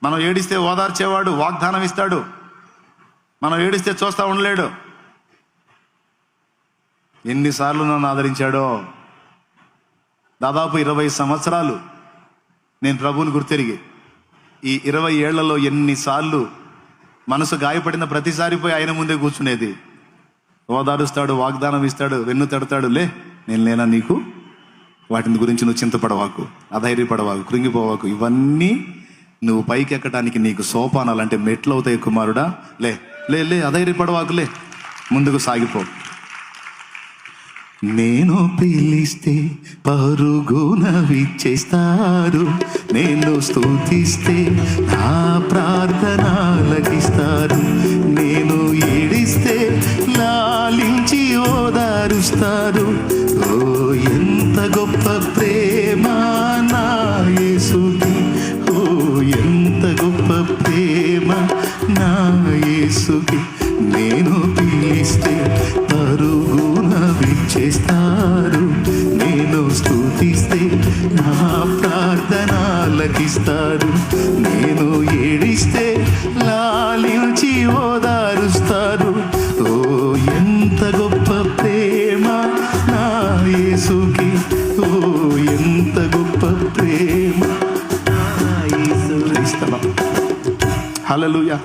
మనం ఏడిస్తే ఓదార్చేవాడు, వాగ్దానం ఇస్తాడు. మనం ఏడిస్తే చూస్తూ ఉండలేడు. ఎన్నిసార్లు నన్ను ఆదరించాడో. దాదాపు 20 సంవత్సరాలు నేను ప్రభువుని గుర్తెరిగి, ఈ 20 ఏళ్లలో ఎన్నిసార్లు మనసు గాయపడిన ప్రతిసారి పోయి ఆయన ముందే కూర్చునేది. ఓదారుస్తాడు, వాగ్దానం ఇస్తాడు, వెన్ను తడతాడు. నేను లేనా నీకు? వాటిని గురించి నువ్వు చింతపడవాకు, అధైర్యపడవాకు, కృంగిపోవాకు. ఇవన్నీ నువ్వు పైకి ఎక్కడానికి నీకు సోపానాలు, అంటే మెట్లు అవుతాయి కుమారుడా. లే అధైర్యపడవాకులే, ముందుకు సాగిపో. నేను పిలిస్తే పరుగున విచ్చేస్తారు, నేను స్తుతిస్తే నా ప్రార్థన ఆలకిస్తారు, నేను ఏడిస్తే లాలించి ఓదారుస్తారు. ఓ ఎంత గొప్ప ప్రేమ నా యేసుకి, ఓ ఎంత గొప్ప ప్రేమ నా యేసుకి. నేను పిలిస్తే పరుగున విచ్చేస్తారు, నేను స్తుతిస్తే నా ప్రార్థన ఆలకిస్తారు, నేను ఏడిస్తే లాలించి ఓదారుస్తారు. ఓ ఎంత గొప్ప ప్రేమ నా యేసుకి, ఓ ఎంత గొప్ప ప్రేమ నా యేసు. హల్లెలూయా.